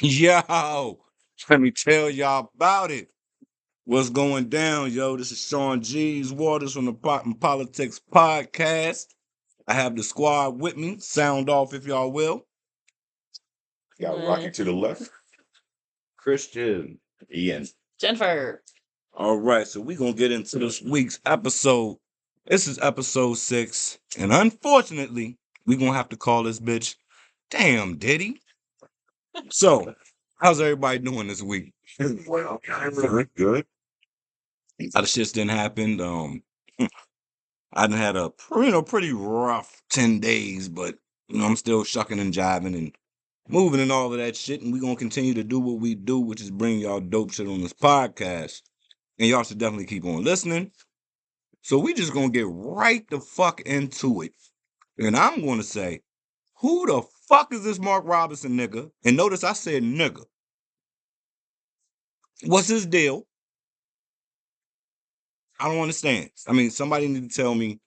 Yo, let me tell y'all about it. What's going down, yo? This is Sean G's Waters from the Pot and Politics Podcast. I have the squad with me. Sound off if y'all will. Got Rocky to the left. Christian. Ian. Jennifer. All right, so we're going to get into this week's episode. This is episode 6. And unfortunately, we're going to have to call this bitch Damn Diddy. So, how's everybody doing this week? Well, very good. A lot of shit didn't happen. I done had a pretty rough 10 days, but I'm still shucking and jiving and moving and all of that shit. And we're gonna continue to do what we do, which is bring y'all dope shit on this podcast. And y'all should definitely keep on listening. So we just gonna get right the fuck into it. And I'm gonna say, who the fuck is this Mark Robinson nigga? And notice I said nigga. What's his deal? I don't understand. I mean, somebody need to tell me.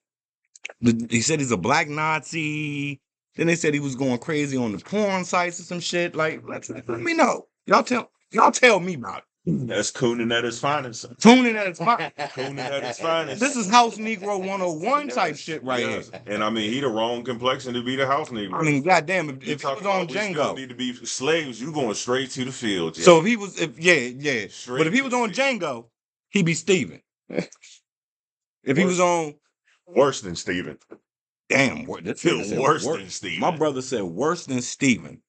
He said he's a black Nazi. Then they said he was going crazy on the porn sites or some shit. Like, let me know. Y'all tell me about it. That's cooning at his finest. Tuning at its fine. Cooning at his finest. This is House Negro 101 type shit right Yes. here. And I mean, he the wrong complexion to be the house Negro. I mean, goddamn, if he talking was on about we still Django. need to be slaves. You going straight to the field. Yeah. So if he was, yeah. Straight But if he to was the on field. Django, he'd be Steven. If he was on, Worse than Steven. damn, this nigga said Worse than Steven. My brother said worse than Steven.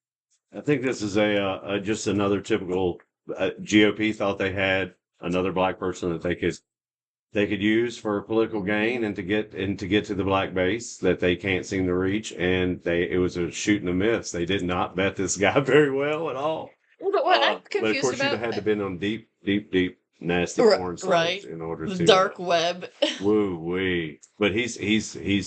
I think this is a just another typical GOP thought they had another black person that they could use for political gain and to get to the black base that they can't seem to reach, and it was a shoot and a miss. They did not bet this guy very well at all. But what I'm But of confused course, you'd about have had to been on deep, nasty Right, porn sites right. in order the to dark web. Woo wee! But he's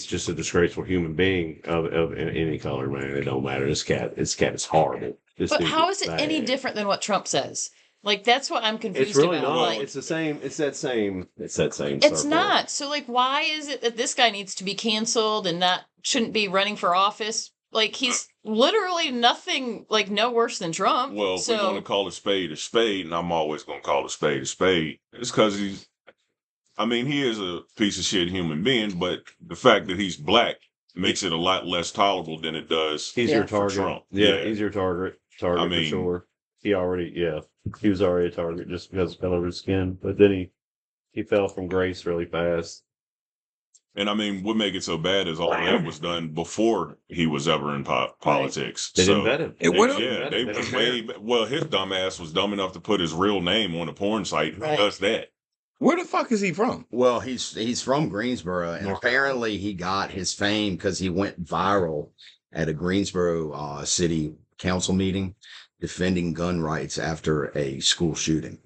just a disgraceful human being of any color, man. It don't matter. This cat is horrible. But how is it any different than what Trump says? Like, that's what I'm confused It's really about. not. Like, It's the same. It's that same. It's circle. not. So, like, why is it that this guy needs to be canceled and shouldn't be running for office? Like, he's literally nothing, like, no worse than Trump. Well, if we're going to call a spade, and I'm always going to call a spade, it's because he is a piece of shit human being, but the fact that he's black makes it a lot less tolerable than it does He's your target. Trump. Yeah, he's your target for sure. He was already a target just because of the color of his skin, but then he fell from grace really fast. And I mean, what make it so bad is all that was done before he was ever in politics. They didn't vet him. His dumb ass was dumb enough to put his real name on a porn site. Who does that? Where the fuck is he from? Well, he's from Greensboro, and apparently he got his fame because he went viral at a Greensboro city council meeting defending gun rights after a school shooting.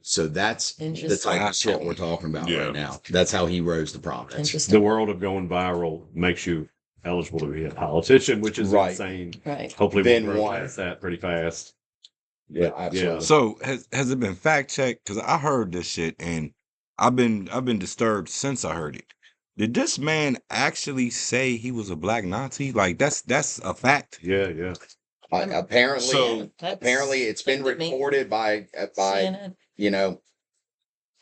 So that's the type of shit we're talking about right now. That's how he rose to prominence. The world of going viral makes you eligible to be a politician, which is insane. Right. Hopefully we'll grow past that pretty fast. Yeah, absolutely. Yeah. So has it been fact checked? Because I heard this shit and I've been disturbed since I heard it. Did this man actually say he was a black Nazi? Like that's a fact. Yeah. Apparently it's been reported by CNN.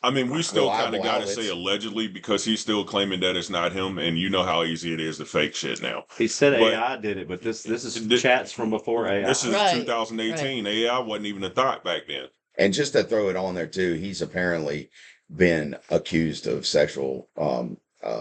I mean, we still kind of got to outlets. say allegedly because he's still claiming that it's not him, and you know how easy it is to fake shit now. He said AI did it, but this is chats from before AI. This is Right, 2018. right. AI wasn't even a thought back then. And just to throw it on there too, he's apparently been accused of sexual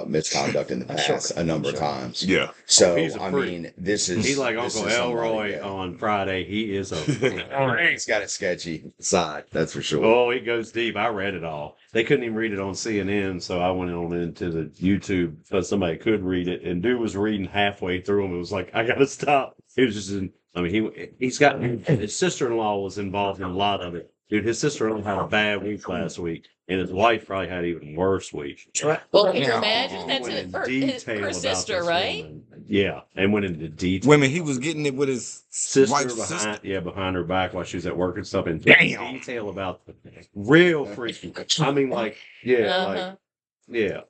misconduct in the past a number of times. Yeah. So He's a freak. this is He's like this Uncle is somebody Elroy that- on Friday. He is a He's got a sketchy side, that's for sure. Oh, he goes deep. I read it all. They couldn't even read it on CNN, so I went on into the YouTube because somebody could read it. And dude was reading halfway through them. It was like, I gotta stop. He was just he's got his sister-in-law was involved in a lot of it. Dude, his sister-in-law had a bad week last week, and his wife probably had an even worse week. Well, can you imagine? That's Went in her detail about sister, this right? woman. Yeah, and went into detail. Women, he was getting it with his Sister wife's behind, sister. behind her back while she was at work and stuff, and Damn. detail about real freaky. I mean, like, Uh-huh. yeah.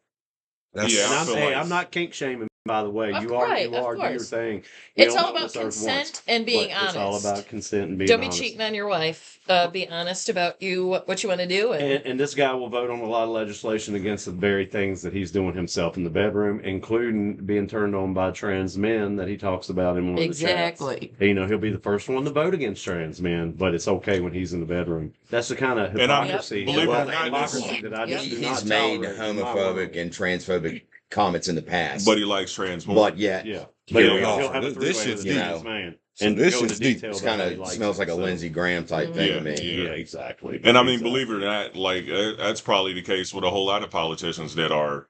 That's Yeah, I And feel like- I'm not kink shaming By the way, Of you course, do your course. thing. We It's only all on about this earth once, consent and being but it's all honest. about consent and being Don't be honest. cheating on your wife. Be honest about what you want to do. And this guy will vote on a lot of legislation against the very things that he's doing himself in the bedroom, including being turned on by trans men that he talks about in one of the chats. Exactly. You know, he'll be the first one to vote against trans men, but it's okay when he's in the bedroom. That's the kind of And I'm- hypocrisy. believe it or not, hypocrisy that I Yep. just do He's not made tolerate in my homophobic world. and transphobic comments in the past. But he likes trans women. But yet, Yeah. Here But we he'll are. have a This three-way shit's with a deep. trans man. So And this go into shit's deep. detail it's about kind how he of likes smells it, like a so- Lindsey Graham type thing to me. Yeah, exactly. And I mean, Exactly. believe it or not, like that's probably the case with a whole lot of politicians that are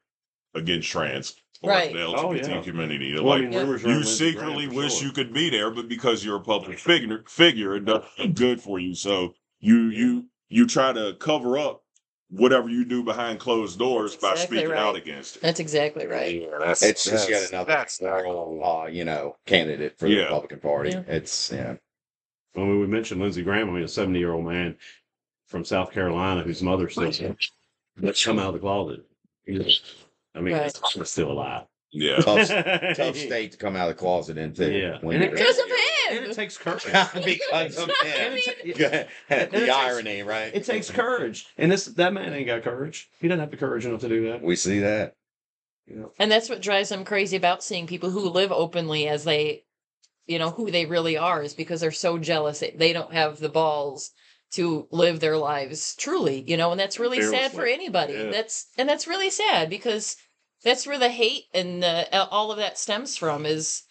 against trans or Right. the LGBT Oh, yeah. community. They're Well, I like, mean, Yeah. rumors around you Lindsey secretly Graham for wish sure. you could be there, but because you're a public figure, it doesn't good for you. So you try to cover up whatever you do behind closed doors by Exactly speaking out right. against it. That's exactly right. It's just yet another that's not moral, candidate for the Yeah. Republican Party. Yeah. It's When we mentioned Lindsey Graham, I mean, a 70-year-old man from South Carolina whose mother still come out of the closet. I mean, Right. it's still alive. Yeah. tough state to come out of the closet into. Yeah. when And you're- Because of And him. it takes courage. because of And him. it takes- The irony, right? It takes courage. And that man ain't got courage. He doesn't have the courage enough to do that. We see that. And that's what drives them crazy about seeing people who live openly as they, who they really are, is because they're so jealous. They don't have the balls to live their lives truly, and that's really sad for Fearlessly. anybody. Yeah. That's really sad because that's where the hate and all of that stems from, is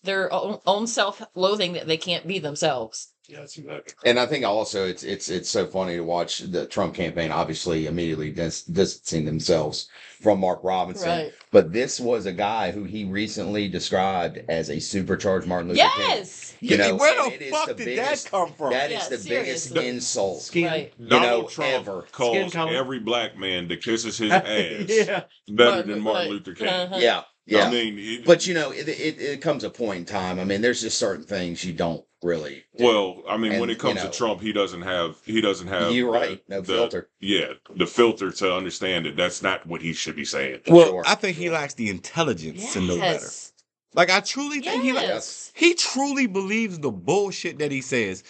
their own self-loathing that they can't be themselves. Yeah, that's exactly. And I think also it's so funny to watch the Trump campaign, obviously immediately distancing themselves from Mark Robinson. Right. But this was a guy who he recently described as a supercharged Martin Luther King. Yes. Where and the it is fuck the did biggest- that come from? That is Yeah, the biggest seriously. insult, Skin. Right. Donald Trump ever. calls Skin color. every black man that kisses his ass Yeah. better than Martin Right. Luther King. Uh-huh. Yeah, yeah. I mean, But it comes a point in time. I mean, there's just certain things you don't really do. well, I mean, when And, it comes to Trump, he doesn't have You're right. No filter. Yeah, the filter to understand that that's not what he should be saying. Well, Sure. I think he lacks the intelligence to know better. Yes. Like, I truly think Yes. he truly believes the bullshit that he says.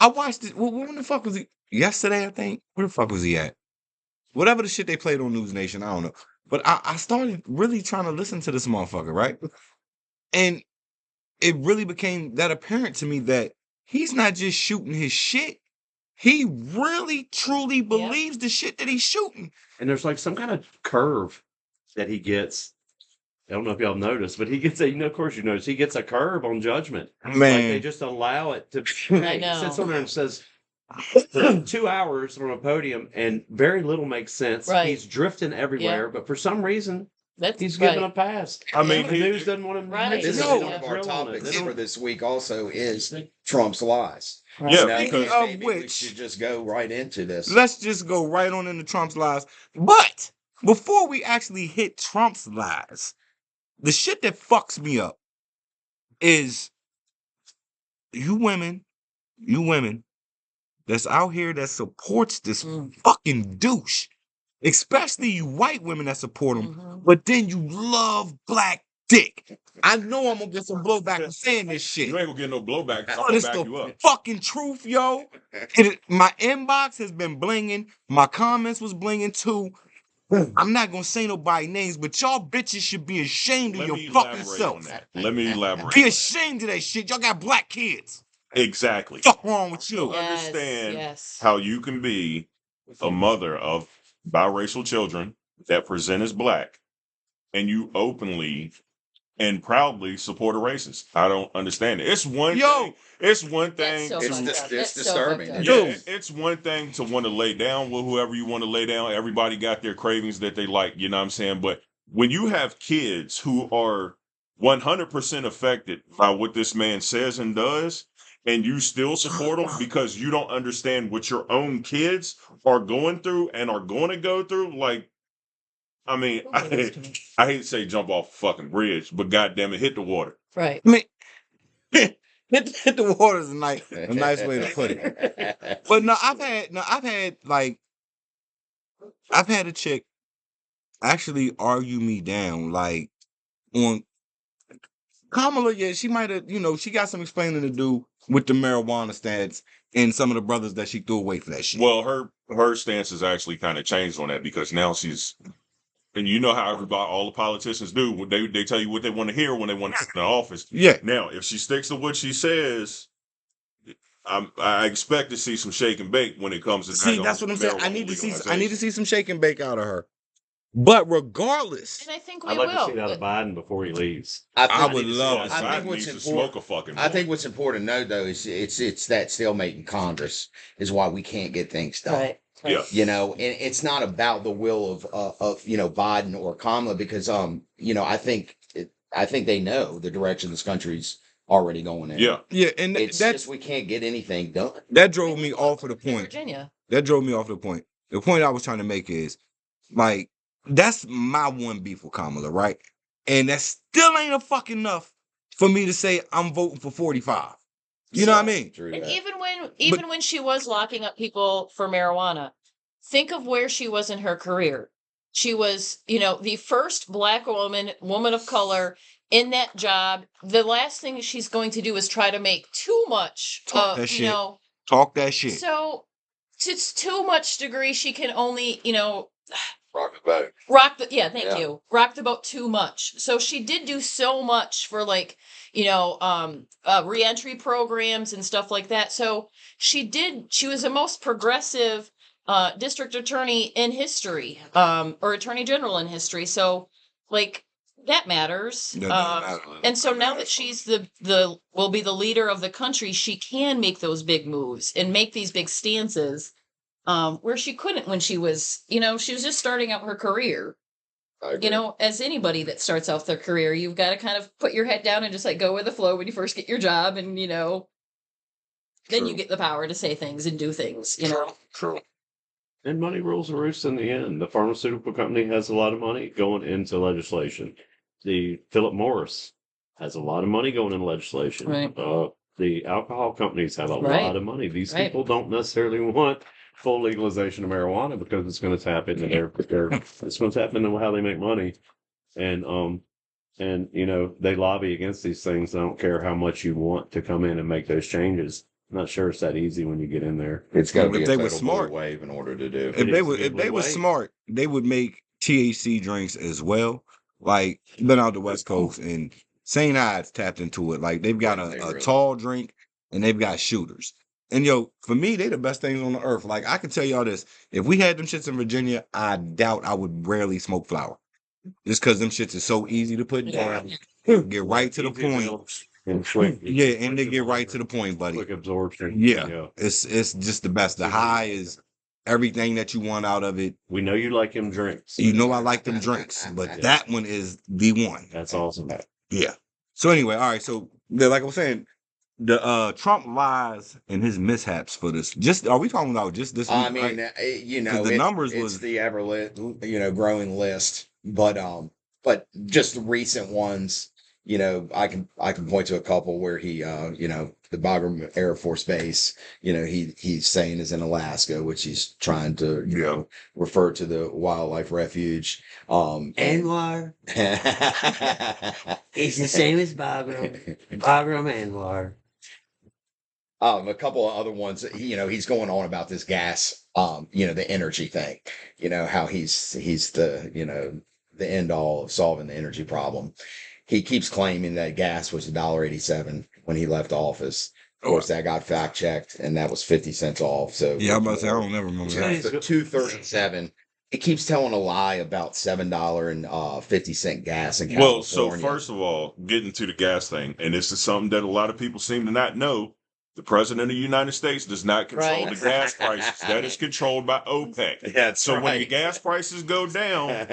I watched it. When the fuck was he? Yesterday, I think. Where the fuck was he at? Whatever the shit they played on News Nation, I don't know. But I started really trying to listen to this motherfucker, right? And it really became that apparent to me that he's not just shooting his shit. He really, truly believes the shit that he's shooting. And there's like some kind of curve that he gets. I don't know if y'all noticed, but he gets of course you notice, he gets a curve on judgment. Like they Man, just allow it to. I know. Sits on there and says 2 hours on a podium, and very little makes sense. Right. He's drifting everywhere, but for some reason, That's he's right. given a pass. I mean, The news doesn't want to Right. mention This it. is They one don't of our drill on it. topics They don't- for this week. Also, is Trump's lies. Yeah, And I because- think Of maybe we which- should just go right into this. let's just go right on into Trump's lies. But before we actually hit Trump's lies, the shit that fucks me up is you women that's out here that supports this fucking douche, especially you white women that support him, Mhm. but then you love black dick. I know I'm gonna get some blowback for saying this shit. You ain't gonna get no blowback. I'm But gonna it's back the you up. fucking truth, yo. My inbox has been blinging. My comments was blinging too. I'm not gonna say nobody names, but y'all bitches should be ashamed of Let your me fucking elaborate on self. that. Let me elaborate. Be on that. ashamed of that shit. Y'all got black kids. Exactly. Fuck wrong with you? Yes, Understand yes. how you can be a mother of biracial children that present as black, and you openly and proudly support a racist. I don't understand it. It's one Yo. thing. It's one thing. That's so It's fucked dis- up. it's That's so disturbing. fucked up. Yo. Yeah, it's one thing to want to lay down with whoever you want to lay down. Everybody got their cravings that they like, you know what I'm saying? But when you have kids who are 100% affected by what this man says and does, and you still support him because you don't understand what your own kids are going through and are going to go through, like, I mean, I hate to say jump off a fucking bridge, but goddamn it, hit the water. Right. I mean, hit the water is a nice way to put it. But no, I've had a chick actually argue me down. Like, on Kamala. Yeah, she might have, she got some explaining to do with the marijuana stance and some of the brothers that she threw away for that shit. Well, her stance has actually kind of changed on that because now she's, and you know how all the politicians do. They tell you what they want to hear when they want to sit in the office. Yeah. Now, if she sticks to what she says, I expect to see some shake and bake when it comes to. See, that's what I'm saying. I need to legalization. see some shake and bake out of her. But regardless, And I think we I'd like to see will. that out of Biden before he leaves. I think, would love to see I Biden think what's needs to smoke important. a fucking. I think what's important to know though is it's that stalemate in Congress is why we can't get things done. Right. Yeah. You know, and it's not about the will of Biden or Kamala because I think they know the direction this country's already going in. Yeah. Yeah, and It's that's just we can't get anything done. that drove me off of the point. Virginia. That drove me off the point. The point I was trying to make is, like, that's my one beef with Kamala, right? And that still ain't a fucking enough for me to say I'm voting for 45. You know what I mean? True And that. even when she was locking up people for marijuana, think of where she was in her career. She was, the first black woman of color in that job. The last thing she's going to do is try to make too much. Talk that shit. Talk that shit. So to too much degree, she can only, Rock the boat. Thank you. Rock the boat too much. So she did do so much for reentry programs and stuff like that. So she was the most progressive district attorney in history, or attorney general in history. So that matters. And so now that she's will be the leader of the country, she can make those big moves and make these big stances. Where she couldn't when she was, she was just starting out her career. As anybody that starts off their career, you've got to kind of put your head down and just go with the flow when you first get your job, and then you get the power to say things and do things. True. And money rules the roost in the end. The pharmaceutical company has a lot of money going into legislation. The Philip Morris has a lot of money going into legislation. Right. The alcohol companies have a Right. lot of money. These Right. people don't necessarily want full legalization of marijuana because it's going to tap into it's going to tap into how they make money, and they lobby against these things. I don't care how much you want to come in and make those changes. I'm not sure it's that easy when you get in there. It's got to be If a they were total smart. blue wave in order to do. If they were smart, they would make THC drinks as well. Like, been out the West Coast and St. Ides tapped into it. Like, they've got a tall drink and they've got shooters. And for me, they the best things on the earth. Like, I can tell y'all this. If we had them shits in Virginia, I doubt I would rarely smoke flower. Just because them shits is so easy to put down. Get right to the point. And quick. Yeah, and they get right to the point, buddy. Quick absorption. Yeah. It's just the best. The high is everything that you want out of it. We know you like them drinks. You know I like them drinks, but that one is the one. That's awesome. Yeah. So anyway, all right. So like I was saying, the Trump lies and his mishaps for this. Are we talking about just this week? I mean, right? the numbers it's was the growing list, but just the recent ones. I can point to a couple where he, the Bagram Air Force Base, he's saying is in Alaska, which he's trying to, refer to the wildlife refuge. Anwar. It's the same as Bagram. Bagram Anwar. A couple of other ones, he's going on about this gas, the energy thing, how he's the, the end all of solving the energy problem. He keeps claiming that gas was $1.87 when he left office. Of course, that got fact checked, and that was 50 cents off. So I'm about to say I don't never remember that. So $2.37. He keeps telling a lie about $7.50 gas in California. Well, so first of all, getting to the gas thing, and this is something that a lot of people seem to not know. The president of the United States does not control the gas prices. That is controlled by OPEC. Yeah, when the gas prices go down,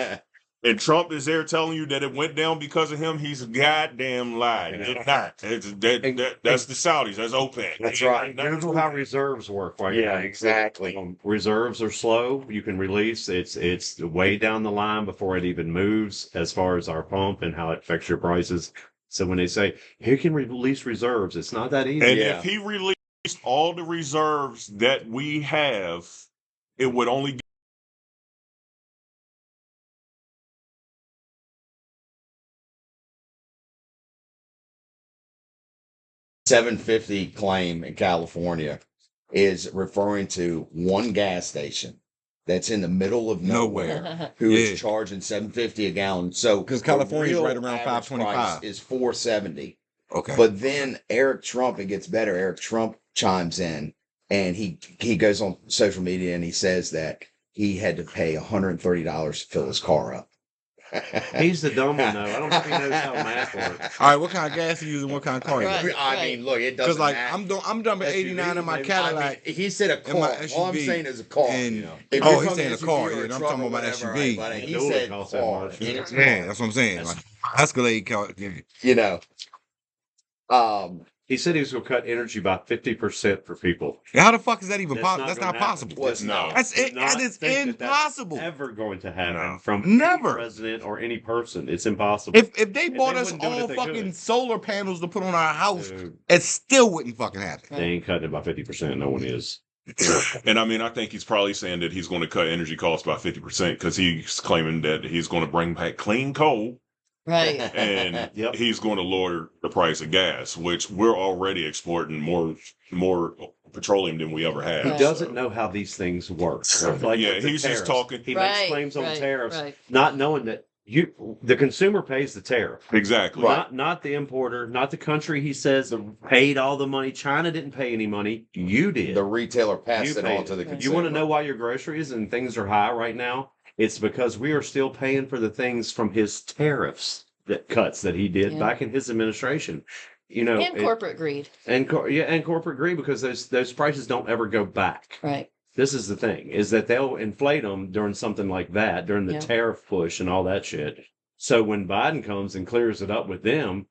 and Trump is there telling you that it went down because of him, he's a goddamn lie. It did not. That's the Saudis. That's OPEC. That's right. Google how reserves work. Exactly. Reserves are slow. You can release. It's way down the line before it even moves as far as our pump and how it affects your prices. So when they say, he can release reserves, it's not that easy. And if he released all the reserves that we have, it would only 750 claim in California is referring to one gas station that's in the middle of nowhere who is charging $7.50 a gallon. So because California's right around average price $5.25 is $4.70. Okay, But then Eric Trump, it gets better. Eric Trump chimes in and he goes on social media and he says that he had to pay $130 to fill his car up. He's the dumb one, though. I don't think he knows how math works. all right. What kind of gas you using? What kind of car you Right. got? I mean, look, it Because doesn't like matter. I'm dumping 89 in my maybe. Cadillac. I mean, he said a in my car. All I'm SUV, saying is a car. and If oh, you're he's talking saying a SUV car. or Yeah, a I'm truck talking or about my whatever, SUV. but It he totally said costs that car. much. Yeah, that's what I'm saying. Like Escalade car. Yeah. You know, He said he was going to cut energy by 50% for people. How the fuck is that even That's possible? not That's gonna not happen. possible. was No. not. That's Do it. not That is think that's impossible. ever going to happen No. from Never. any president or any person. It's impossible. If they they bought us wouldn't do it all if they fucking could. solar panels to put on our house, Dude, it still wouldn't fucking happen. they ain't cutting it by 50%. No one is. And I mean, I think he's probably saying that he's going to cut energy costs by 50% because he's claiming that he's going to bring back clean coal Right. and Yep. he's going to lower the price of gas, which we're already exporting more petroleum than we ever He have. Right. doesn't so. know how these things work. Like Yeah, with the he's just tariffs. talking. He makes Right, claims on right, tariffs, right. not knowing that the consumer pays the tariff. Exactly. Not the importer, not the country he says paid all the money. China didn't pay any money. You did. the retailer passed You it paid on to the it. consumer. You want to know why your groceries and things are high right now? It's because we are still paying for the things from his tariffs cuts that he did Yeah. back in his administration. You know, And corporate greed. and corporate greed, because those prices don't ever go back. Right. This is the thing, is that they'll inflate them during something like that, during the Yeah. tariff push and all that shit. So when Biden comes and clears it up with them,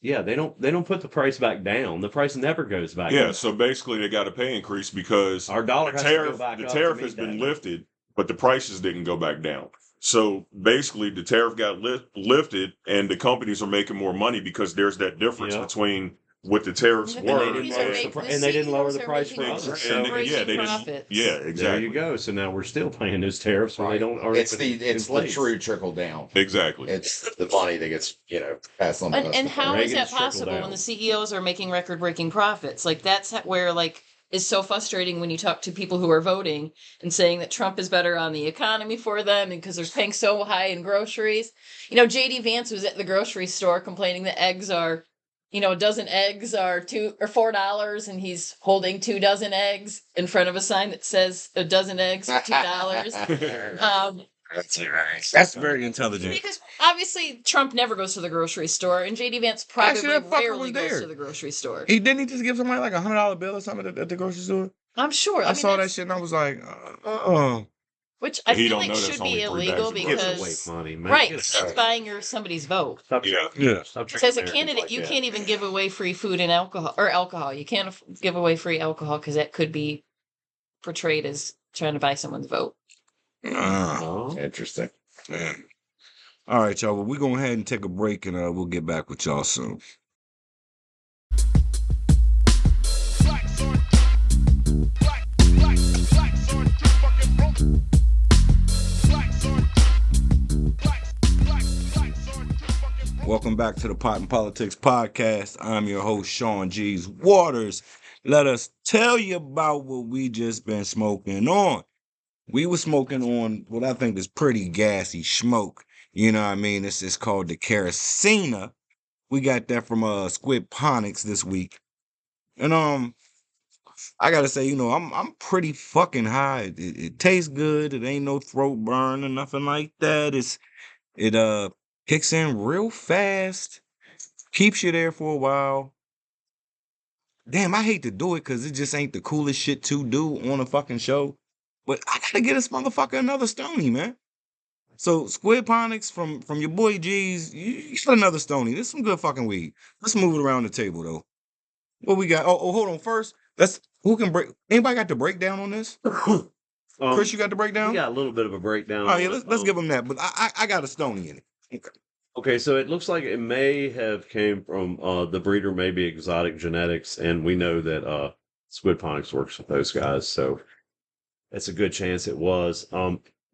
yeah, they don't put the price back down. The price never goes back Yeah, down. so basically they got a pay increase because Our dollar the has to go tariff, back the up tariff to has meet been that. lifted, but the prices didn't go back down. So basically the tariff got lifted and the companies are making more money because there's that difference Yeah. between what the tariffs And were. they didn't lower the price- and they didn't lower the price for us. And they didn't. Profits. Yeah, There exactly. you go. So now we're still paying those tariffs where they don't. Or It's even the inflate. true trickle down. Exactly. It's the money that gets passed on. To us And to how pay. is Reagan's that possible trickle when down. the CEOs are making record-breaking profits? Like that's where like is so frustrating when you talk to people who are voting and saying that Trump is better on the economy for them and because they're paying so high in groceries. You know, JD Vance was at the grocery store complaining that eggs are, a dozen eggs are $4 and he's holding 2 dozen eggs in front of a sign that says a dozen eggs for $2. That's very intelligent. Because obviously Trump never goes to the grocery store, and JD Vance probably Actually, that fucker rarely was goes there. to the grocery store. He didn't just give somebody like $100 bill or something at the grocery store. I'm sure. I mean, saw that that's- shit and I was like, which I He feel don't like know that's should only be 3 illegal bags of Gives because away money, man. right, Get it's out. buying somebody's vote. Stop Yeah. yeah. Stop So treating as a Americans candidate, like you that. can't even give away free food and alcohol. You can't give away free alcohol because that could be portrayed as trying to buy someone's vote. No. Interesting. Man. All right, y'all. Well, we're going to go ahead and take a break and we'll get back with y'all soon. Welcome back to the Pot and Politics Podcast. I'm your host, Sean G's Waters. Let us tell you about what we just been smoking on. We were smoking on what I think is pretty gassy smoke. You know what I mean? It's called the Kerosena. We got that from Squid Ponics this week. And I gotta say, I'm pretty fucking high. It tastes good. It ain't no throat burn or nothing like that. It kicks in real fast, keeps you there for a while. Damn, I hate to do it because it just ain't the coolest shit to do on a fucking show. But I gotta get this motherfucker another Stony, man. So Squid Ponics from your boy G's, you got another Stony. This is some good fucking weed. Let's move it around the table though. What we got? Oh, hold on. First, who can break? Anybody got the breakdown on this? Chris, you got the breakdown? We got a little bit of a breakdown. Oh yeah, let's give them that. But I got a Stony in it. Okay. Okay, so it looks like it may have came from the breeder, maybe Exotic Genetics, and we know that Squid Ponics works with those guys, so it's a good chance it was.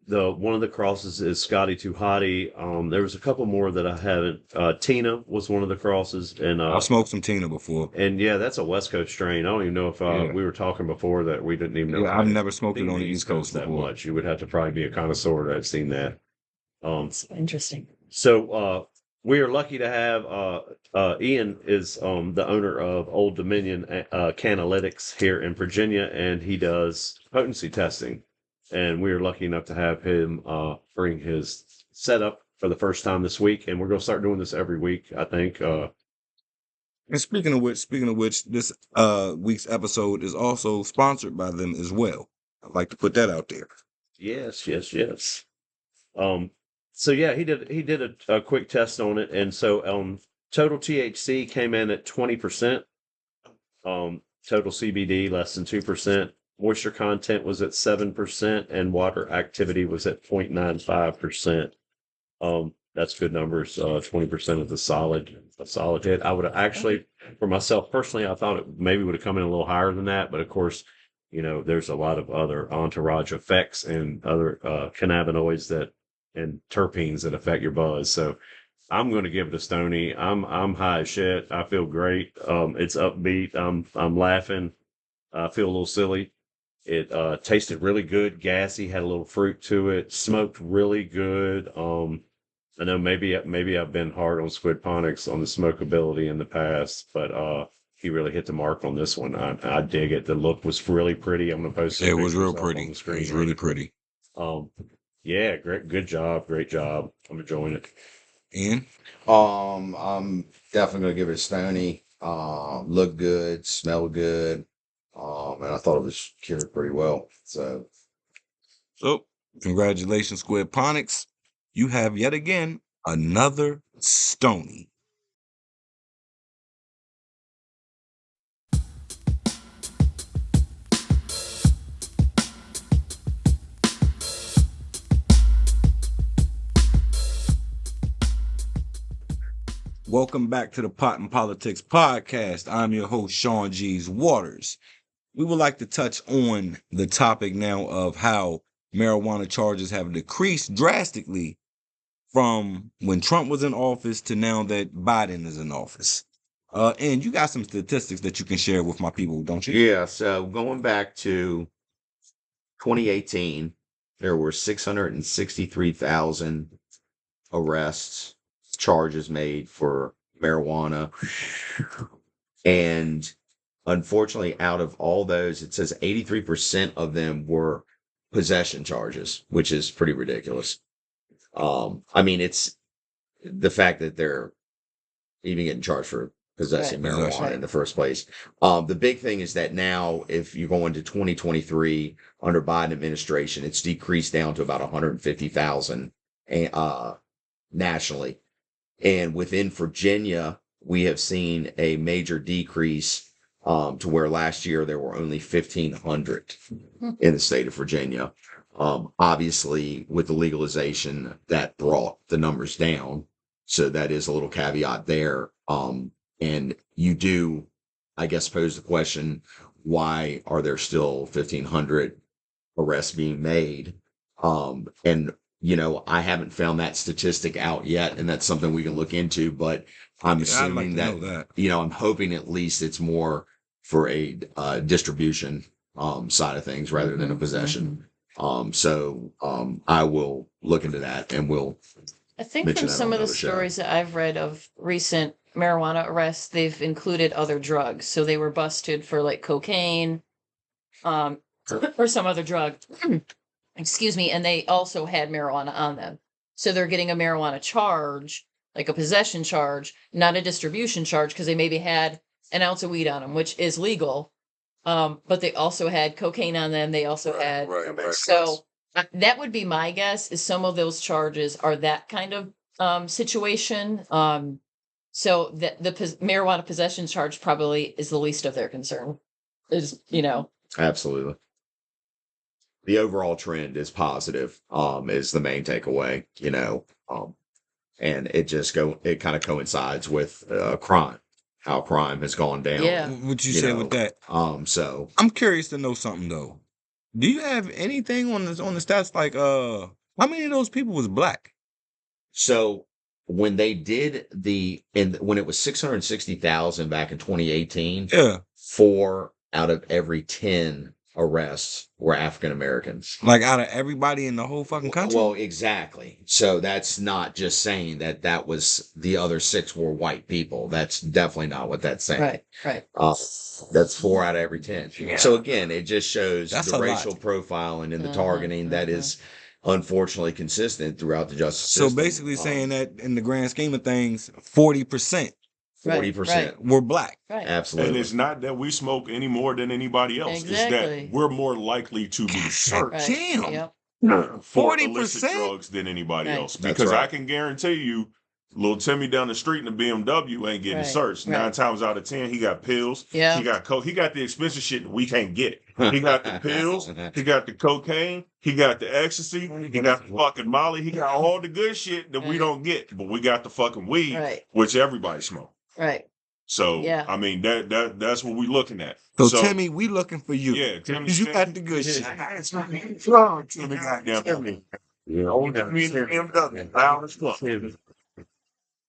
one of the crosses is Scotty Too Hottie. There was a couple more that I haven't. Tina was one of the crosses, and I've smoked some Tina before. yeah, that's a West Coast strain. I don't even know if Yeah. we were talking before that we didn't even know. Yeah, I've never smoked it seen on the East Coast that before. much. You would have to probably be a connoisseur to have seen that. So interesting. So we are lucky to have Ian is the owner of Old Dominion Canalytics here in Virginia, and he does potency testing. And we are lucky enough to have him bring his setup for the first time this week, and we're going to start doing this every week, I think. And speaking of which, this week's episode is also sponsored by them as well. I'd like to put that out there. Yes. So yeah, he did a quick test on it, and so total THC came in at 20%. Total CBD less than 2%. Moisture content was at 7%, and water activity was at 0.95%. That's good numbers. 20% is a solid hit. I would have actually, for myself personally, I thought it maybe would have come in a little higher than that, but of course, there's a lot of other entourage effects and other cannabinoids and terpenes that affect your buzz. So I'm going to give it a Stony. I'm high as shit. I feel great. It's upbeat. I'm laughing. I feel a little silly. It tasted really good, gassy, had a little fruit to it, smoked really good. I know maybe I've been hard on Squidponics on the smokability in the past, but he really hit the mark on this one. I dig it. The look was really pretty. I'm gonna post some It was real pictures up pretty. on the It screen. was really pretty. Yeah, great job. I'm enjoying it. Ian? I'm definitely gonna give it a Stony. Look good, smell good. And I thought it was cured pretty well. So Congratulations, Squidponics. You have yet again another Stony. Welcome back to the Pot and Politics Podcast. I'm your host, Sean G's Waters. We would like to touch on the topic now of how marijuana charges have decreased drastically from when Trump was in office to now that Biden is in office. And you got some statistics that you can share with my people, don't you? yeah, so going back to 2018, there were 663,000 arrests, charges made for marijuana. And unfortunately, out of all those, it says 83% of them were possession charges, which is pretty ridiculous. I mean, it's the fact that they're even getting charged for possessing Right. marijuana Possession. in the first place. The big thing is that now, if you go into 2023 under Biden administration, it's decreased down to about 150,000 nationally. And within Virginia, we have seen a major decrease to where last year there were only 1,500 in the state of Virginia. Obviously, with the legalization, that brought the numbers down. So that is a little caveat there. And you do, I guess, pose the question, why are there still 1,500 arrests being made? And I haven't found that statistic out yet, and that's something we can look into, but I'm assuming know that. I'm hoping at least it's more for a distribution side of things rather than a possession. So I will look into that, and I think mention from that some on of the another show. stories that I've read of recent marijuana arrests, they've included other drugs. So they were busted for like cocaine, or some other drug. Excuse me, and they also had marijuana on them. So they're getting a marijuana charge, like a possession charge, not a distribution charge, because they maybe had an ounce of weed on them, which is legal. But they also had cocaine on them. They also had so that would be my guess, is some of those charges are that kind of situation. So that the marijuana possession charge probably is the least of their concern. Is Absolutely. The overall trend is positive, is the main takeaway, and it kind of coincides with crime, how crime has gone down. Yeah. What you say with that? So I'm curious to know something though. Do you have anything on the stats like How many of those people was black? So when they did when it was 660,000 back in 2018, Yeah, 4 out of every 10 arrests were African Americans. like out of everybody in the whole fucking country. Well, exactly. So that's not just saying that was the other 6 were white people. That's definitely not what that's saying. Right, right. That's 4 out of every 10. So again, it just shows That's the a lot. racial profiling and the targeting that is unfortunately consistent throughout the justice So system. basically saying that in the grand scheme of things, 40% 40% were black. Right. Absolutely. And it's not that we smoke any more than anybody else. Exactly. It's that we're more likely to be searched Right. Damn. Yep. for 40%? illicit drugs than anybody Right. else. That's Because I right. can guarantee you, little Timmy down the street in the BMW ain't getting Right, searched. right. 9 times out of 10, he got pills. Yeah. He got coke. He got the expensive shit that we can't get. He got the pills. He got the cocaine. He got the ecstasy. He got the fucking Molly. He got all the good shit that we Right. don't get. But we got the fucking weed, Right. which everybody smoke. Right. So Yeah. I mean that's what we're looking at. So Timmy, we looking for you. Yeah, Timmy, Because you got the good shit. Timmy, goddamn. Old Timmy in the BMW, loud as fuck.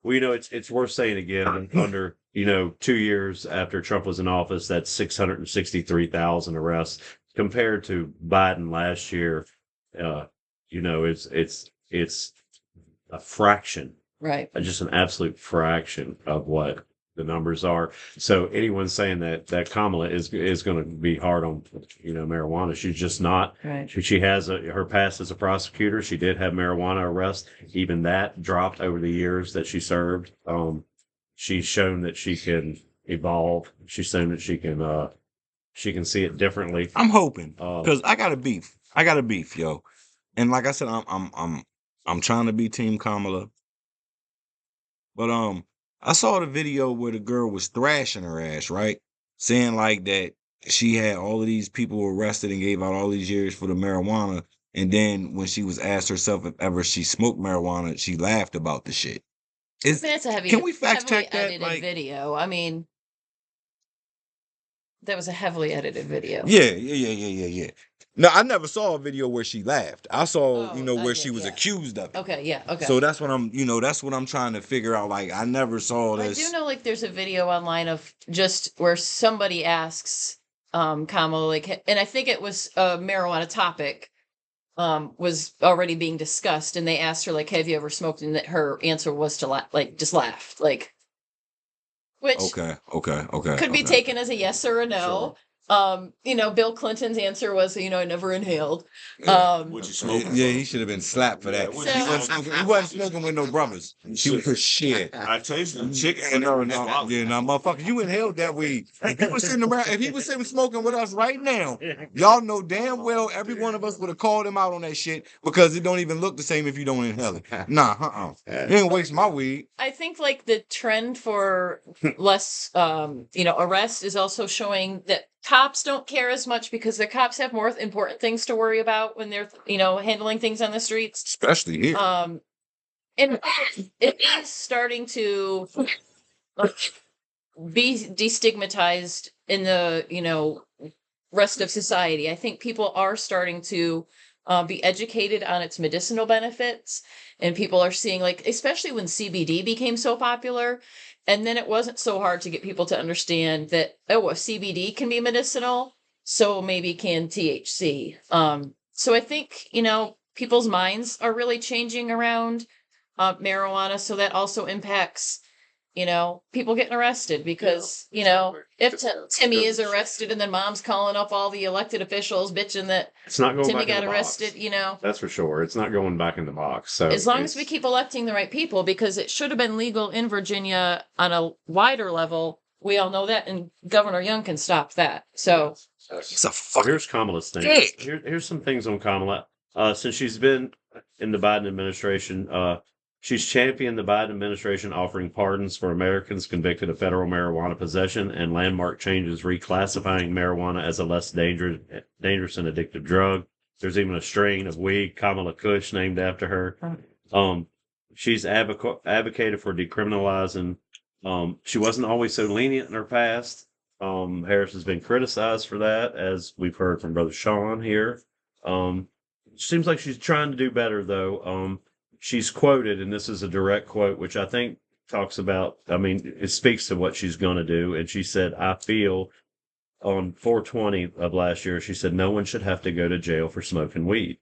Well, it's worth saying again, under, 2 years after Trump was in office, that's 663,000 arrests compared to Biden last year. It's a fraction, Right. just an absolute fraction of what the numbers are. So anyone saying that Kamala is going to be hard on, marijuana, she's just not. Right. She has her past as a prosecutor. She did have marijuana arrests. Even that dropped over the years that she served. She's shown that she can evolve. She's shown that she can see it differently. I'm hoping because I got a beef. Yo. And like I said, I'm trying to be Team Kamala. But I saw the video where the girl was thrashing her ass, right? Saying like that she had all of these people arrested and gave out all these years for the marijuana. And then when she was asked herself if ever she smoked marijuana, she laughed about the shit. That's a Can we fact heavily check that? edited Like, video. I mean, that was a heavily edited video. yeah. No, I never saw a video where she laughed. I saw, Oh, where I she did, was yeah. accused of it. Okay, yeah, okay. So that's what I'm trying to figure out. Like, I never saw I this. do know, like, there's a video online of just where somebody asks Kamala, like, and I think it was a marijuana topic was already being discussed, and they asked her, like, have you ever smoked? And that her answer was to just laugh, like, which Okay. could be taken as a yes or a no. Bill Clinton's answer was, I never inhaled. Would you smoke? Yeah, he should have been slapped for that. Yeah, He wasn't smoking with no brothers. He was for shit. I tasted chicken. No, motherfucker, you inhaled that weed. If he was sitting smoking with us right now, y'all know damn well every one of us would have called him out on that shit because it don't even look the same if you don't inhale it. Nah, you ain't waste my weed. I think like the trend for less, arrest is also showing that cops don't care as much because the cops have more important things to worry about when they're, handling things on the streets. Especially here. And it is starting to be destigmatized in the, rest of society. I think people are starting to be educated on its medicinal benefits, and people are seeing, like, especially when CBD became so popular, and then it wasn't so hard to get people to understand that, CBD can be medicinal, so maybe can THC. So I think, people's minds are really changing around marijuana, so that also impacts, people getting arrested because, if Timmy is arrested and then mom's calling up all the elected officials bitching that It's not going Timmy back in got the arrested, box. That's for sure. It's not going back in the box. So as long as we keep electing the right people, because it should have been legal in Virginia on a wider level. We all know that, and Governor Young can stop that. So It's a fuck. Here's Kamala's thing. Dick. Here's some things on Kamala. Since she's been in the Biden administration, she's championed the Biden administration offering pardons for Americans convicted of federal marijuana possession and landmark changes reclassifying marijuana as a less dangerous and addictive drug. There's even a strain of weed, Kamala Kush, named after her. She's advocated for decriminalizing. She wasn't always so lenient in her past. Harris has been criticized for that, as we've heard from Brother Sean here. seems like she's trying to do better, though. She's quoted, and this is a direct quote, which I think talks about, I mean, it speaks to what she's going to do. And she said, I feel on 420 of last year, she said, no one should have to go to jail for smoking weed.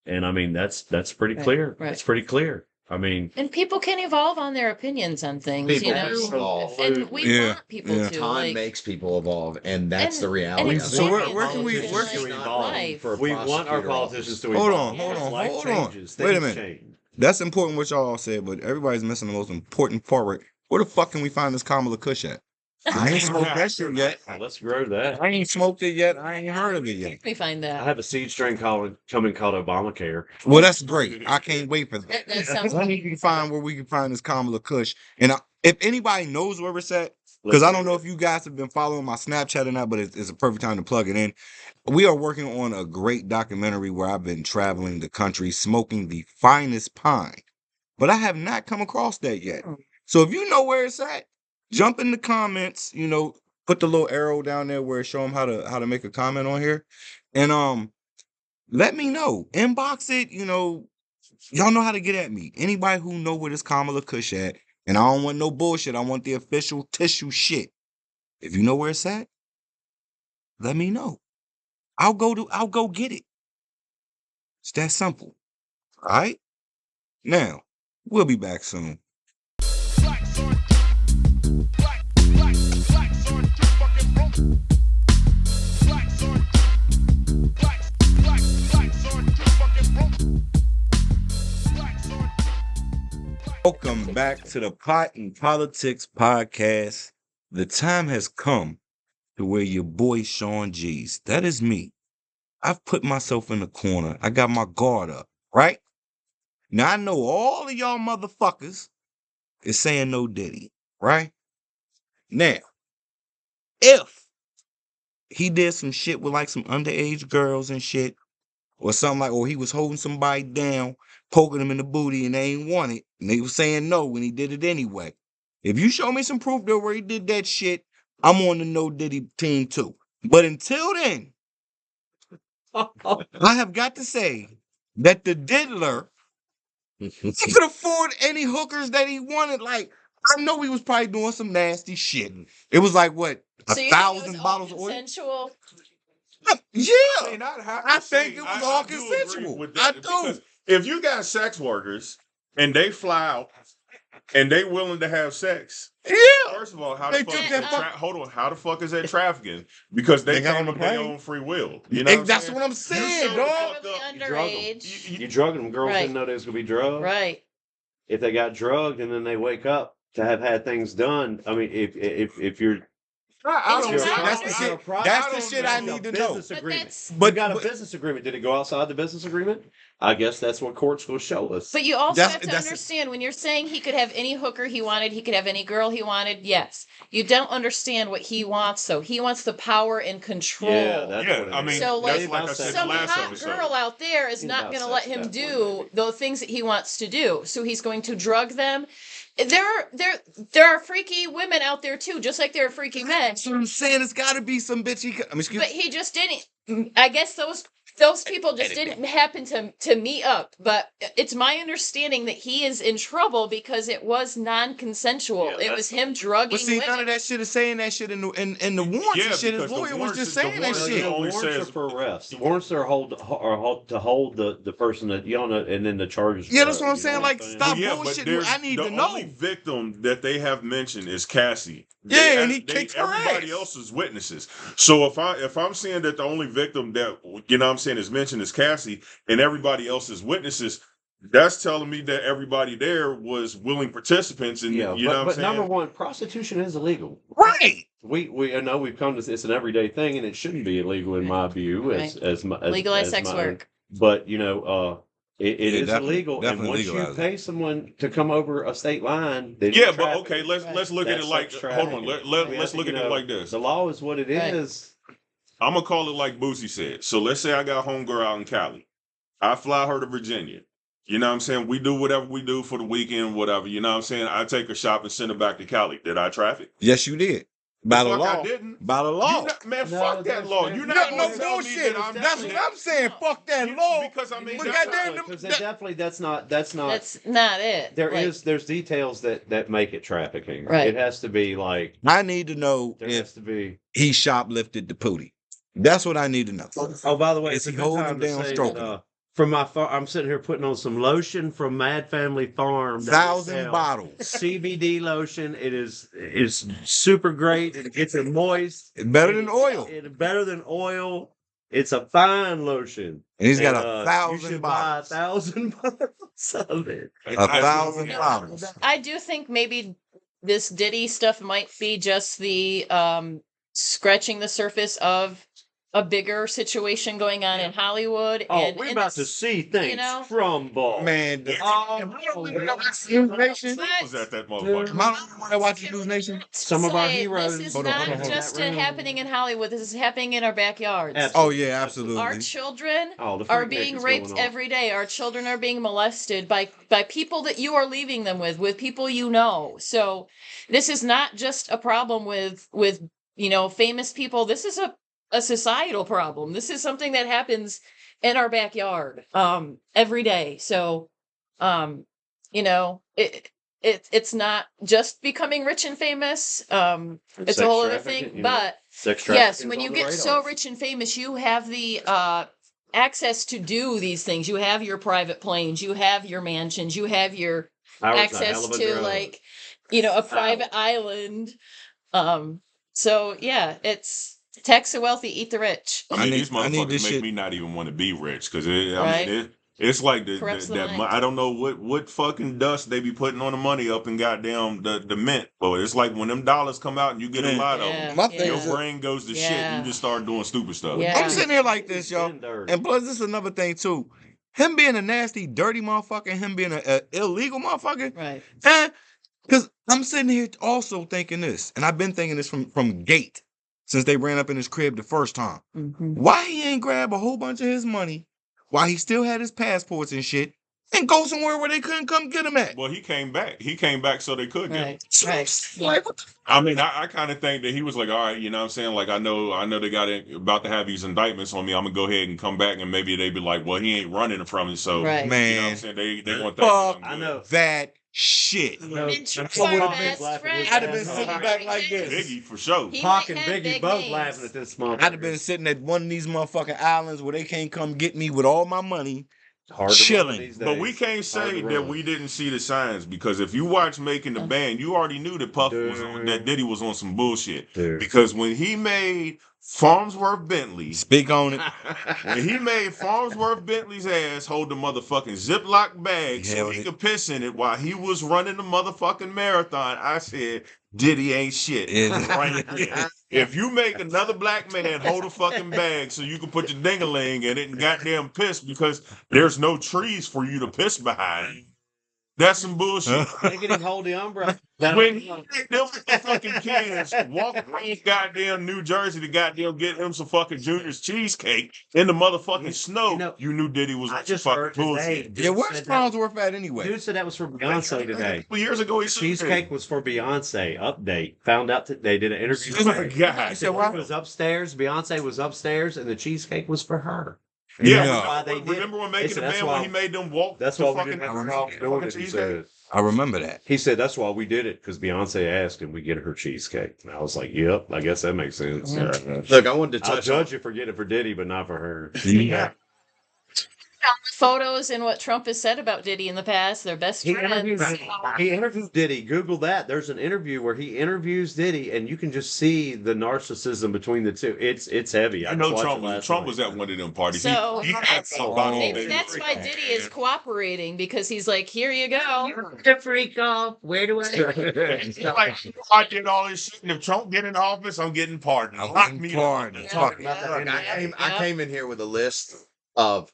And I mean, that's pretty clear. right. It's pretty clear. I mean, And people can evolve on their opinions on things, People you know. do evolve. And we Yeah, want people yeah. to Time like, makes people evolve, and that's the and reality of it. So where can we- experience where in can- life. For a we want our prosecutor politicians office. to Hold evolve. on, hold As on, life hold on. changes, Wait a things minute. change. That's important what y'all said, but everybody's missing the most important part. Where the fuck can we find this Kamala Kush at? I ain't smoked that shit yet. Let's grow that. I ain't smoked it yet. I ain't heard of it yet. Let me find I that. have a seed strain coming called Obamacare. Well, that's great. I can't wait for that. That sounds I need to find where we can find this Kamala Kush. And if anybody knows where it's at, because I don't know if you guys have been following my Snapchat or not, but it's a perfect time to plug it in. We are working on a great documentary where I've been traveling the country smoking the finest pine, but I have not come across that yet. So if you know where it's at, jump in the comments. Put the little arrow down there where it show them how to make a comment on here, and let me know. Inbox it. Y'all know how to get at me. Anybody who know where this Kamala Kush at, and I don't want no bullshit. I want the official tissue shit. If you know where it's at, let me know. I'll go get it. It's that simple. All right? Now, we'll be back soon. Welcome back to the Pot and Politics Podcast. The time has come to where your boy Sean G's. That is me. I've put myself in the corner. I got my guard up, right? Now I know all of y'all motherfuckers is saying no Diddy, right? Now, if he did some shit with like some underage girls and shit, or something like, or he was holding somebody down, poking them in the booty, and they ain't want it, and they was saying no when he did it anyway. If you show me some proof that where he did that shit, I'm on the no Diddy team too. But until then, I have got to say that the diddler, he could afford any hookers that he wanted. Like, I know he was probably doing some nasty shit. It was like, what, So you think it was 1,000 all bottles of oil? consensual? Yeah. I mean, I think it was all do agree consensual. with I that, do. because if you got sex workers and they fly out and they willing to have sex, Yeah. first of all, how They the fuck took is that that? fuck- Hold on, how the fuck is that trafficking? Because they They got came on the of their plane. own free will. You know, And that's what I'm You saying, showed the dog. fuck Probably up. You drug 'em. underage. You drugged them. Girls Right. didn't know they was gonna be drugged. Right. If they got drugged and then they wake up to have had things done, I mean, if you're I It's don't your know. problem. That's the shit. That's the shit I need to know. business But agreement. that's- But But- you got a but- business agreement. Did it go outside the business agreement? I guess that's what courts will show us. But you also That's- have to that's- understand when you're saying he could have any hooker he wanted, he could have any girl he wanted. Yes, you don't understand what he wants. though. He wants the power and control. Yeah, that's Yeah, what it I is. mean, So, that's like, like I said some last hot episode. girl out there is Ain't not about going to let sex him that do way, the things that he wants to do. So he's going to drug them. There are freaky women out there too, just like there are freaky men. That's what I'm saying. It's got to be some bitch. But he just didn't. I guess those people just didn't happen to meet up. But it's my understanding that he is in trouble because it was non-consensual. Yeah, it was him drugging But see, women. none of that shit is saying that shit in the warrants Yeah, and shit. His because the lawyer was warrants just is- the saying that warrants shit. is only warrants says- are for arrest. The warrants are to hold the person that you don't know, and then the charges. Yeah, go, that's what I'm you know saying. Like, I'm stop Well, yeah, bullshit. but there's I need the to know. only victim that they have mentioned is Cassie. Yeah, and he kicked her everybody ass. else is witnesses. So if I'm saying that the only victim that I'm saying is mentioned is Cassie, and everybody else is witnesses, that's telling me that everybody there was willing participants. And Yeah, you know what I'm but saying? number one, prostitution is illegal. Right. I know we've come to it's an everyday thing, and it shouldn't be illegal in my view as Legalize sex work. But it Yeah, is definitely- illegal, and definitely once you legalize it. pay someone to come over a state line, then Yeah, you're but trafficking. okay, let's look at it That's like sex hold on, trafficking. let's look at it like this. The law is what it is. Right. I'm gonna call it like Boosie said. So let's say I got homegirl out in Cali. I fly her to Virginia. You know what I'm saying? We do whatever we do for the weekend, whatever. You know what I'm saying? I take her shop and send her back to Cali. Did I traffic? Yes, you did. By the Fuck, law. I didn't. By the law. Man, No, fuck that there's- law. there's- You're No, not no gonna tell me bullshit. that I'm That's what I'm saying. Fuck that law. Because I mean, But that's goddamn, Because that- that's not That's not it. there's details that make it trafficking. Right. It has to be like I need to know there if has to be. he shoplifted the pootie. That's what I need to know. Oh, by the way, Is it's a he good holding time it to down, say stroking that, it? from my I'm sitting here putting on some lotion from Mad Family Farm. that we 1,000 sell. bottles. CBD lotion. It's super great. It gets it moist. It's better than oil. It's better than oil. It's a fine lotion. And he's got And, 1,000 You should bottles. buy 1,000 bottles of it. 1,000 bottles. I do think maybe this Diddy stuff might be just the scratching the surface of a bigger situation going on in Hollywood. Oh, and we're and about to it's- see things crumble. Man, Nation was at that motherfucker. Am I the only one that watches News Nation? Some of our Say, heroes- This is Hold on, not hold on, hold on. just happening in Hollywood. This is happening in our backyards. Absolutely. Oh, yeah, absolutely. Our children Oh, the are freak being is raped going on. every day. Our children are being molested by people that you are leaving them with people you know. So this is not just a problem with famous people. This is a societal problem. This is something that happens in our backyard every day. So it's not just becoming rich and famous. It's a Sex whole other trafficking, thing. you know, But sex yes, trafficking when is you on the get so radar. rich and famous, you have the access to do these things. You have your private planes, you have your mansions, you have your Power's a access hell of a to drug. like a private island. So yeah, it's tax the wealthy, eat the rich. I mean, these I need motherfuckers this make shit. me not even want to be rich because Right. it's like Corrupts the mind. I don't know what fucking dust they be putting on the money up in goddamn the mint, but it's like when them dollars come out and you get a Man. lot of Yeah, them, My thing your is- brain goes to shit and Yeah. you just start doing stupid stuff. Yeah. I'm sitting here like this, y'all. Been dirty. And plus, this is another thing, too. Him being a nasty, dirty motherfucker, and him being an illegal motherfucker. Right. Because I'm sitting here also thinking this, and I've been thinking this from Gate since they ran up in his crib the first time. Mhm. Why he ain't grab a whole bunch of his money while he still had his passports and shit and go somewhere where they couldn't come get him at? Well, he came back. He came back so they could get him. Right. Right. Like, what the I mean, I kind of think that he was like, all right, you know what I'm saying? Like, I know they got about to have these indictments on me. I'm going to go ahead and come back, and maybe they be like, well, he ain't running from it. So, Right. you know what I'm man, saying? They want Fuck. that. I know. that shit. No, Been true I for would've our been best laughing at friend. I'd have been that. sitting back like this. Biggie, for sure. He Pac might and have Biggie big both names. laughing at this motherfucker. I'd have been sitting at one of these motherfucking islands where they can't come get me with all my money. Hard to run chilling. these But we days. can't Hard say to that run. we didn't see the signs because if you watch Making the Band, you already knew that that Diddy was on some bullshit. Dude. Because when he made Farnsworth Bentley, Speak on it. when he made Farnsworth Bentley's ass hold the motherfucking Ziploc bag so Hell, he it- could piss in it while he was running the motherfucking marathon, I said, Diddy ain't shit. Yeah. Right there. If you make another black man hold a fucking bag so you can put your ding-a-ling in it and goddamn piss because there's no trees for you to piss behind, that's some bullshit. They get him hold the umbrella. When he made them fucking kids walk around goddamn New Jersey to goddamn get him some fucking Junior's cheesecake in the motherfucking snow, you knew Diddy was I on some just fucking heard today. bullshit. Yeah, where's Farnsworth at anyway? Dude said that was for Beyonce today. A couple years ago, he said Cheesecake was for Beyonce. Update. Found out that they did an interview. Oh my He God. said he was upstairs. Beyonce was upstairs, and the cheesecake was for her. Yeah, Yeah. Why they did remember when it. Making He the said, that's Band why- when he made them walk That's to why we fucking didn't have a problem doing it. He cheesecake? said. I remember that. He said that's why we did it because Beyonce asked and we get her cheesecake. And I was like, "Yep, I guess that makes sense." Look, I wanted to I'll touch judge you for getting it for Diddy, but not for her. Yeah. Photos and what Trump has said about Diddy in the past. They're best He friends. interviewed Diddy. Google that. There's an interview where he interviews Diddy, and you can just see the narcissism between the two. It's heavy. I know just watched Trump it last Trump night. was at one of them parties. So- he had somebody Maybe on that's there. why Diddy is cooperating because he's like, here you go. The freak off. Where do I? It's like, I did all this shit, and if Trump get in office, I'm getting pardoned. I'm Lock getting me pardoned. up. Fuck. Look, I Yeah. came in here with a list of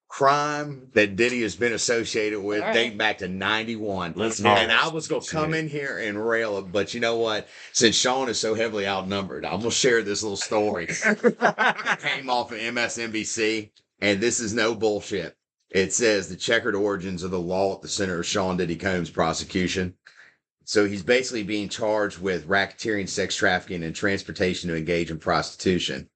crime that Diddy has been associated with All right. dating back to 91. Let's hear And it. I was going to come in here and rail it, but you know what? Since Sean is so heavily outnumbered, I'm going to share this little story. It came off of MSNBC, and this is no bullshit. It says the checkered origins of the law at the center of Sean Diddy Combs' prosecution. So he's basically being charged with racketeering, sex trafficking, and transportation to engage in prostitution,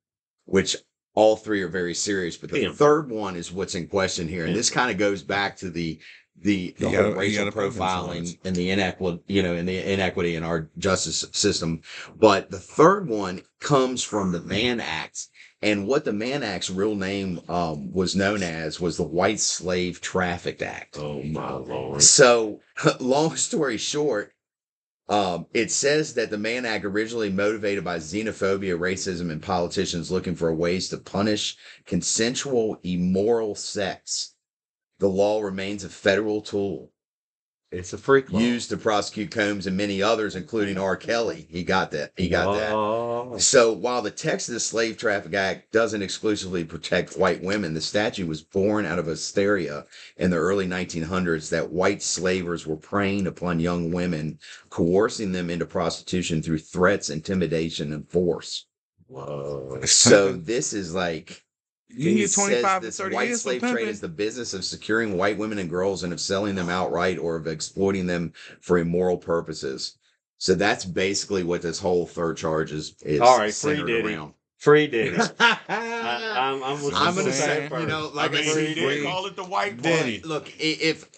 which all three are very serious. But the third one is what's in question here, and this kind of goes back to the whole racial profiling and the inequity, and the inequity in our justice system. But the third one comes from the Mann Act. And what the Mann Act's real name was known as was the White Slave Traffic Act. Oh my Lord. So, long story short, it says that the Mann Act originally motivated by xenophobia, racism, and politicians looking for ways to punish consensual, immoral sex. The law remains a federal tool It's a freak law. used to prosecute Combs and many others, including R. Kelly. He got that. Oh. So while the text of the Slave Traffic Act doesn't exclusively protect white women, the statute was born out of hysteria in the early 1900s that white slavers were preying upon young women, coercing them into prostitution through threats, intimidation, and force. Whoa. So this is like... You He get 25 to says 30 white years for slave trade pimping. is the business of securing white women and girls and of selling them outright or of exploiting them for immoral purposes. So that's basically what this whole third charge is All right, free centered Diddy. around. Free Diddy. I'm I'm gonna say, first. like I he said, did call it the white Diddy. party. look, if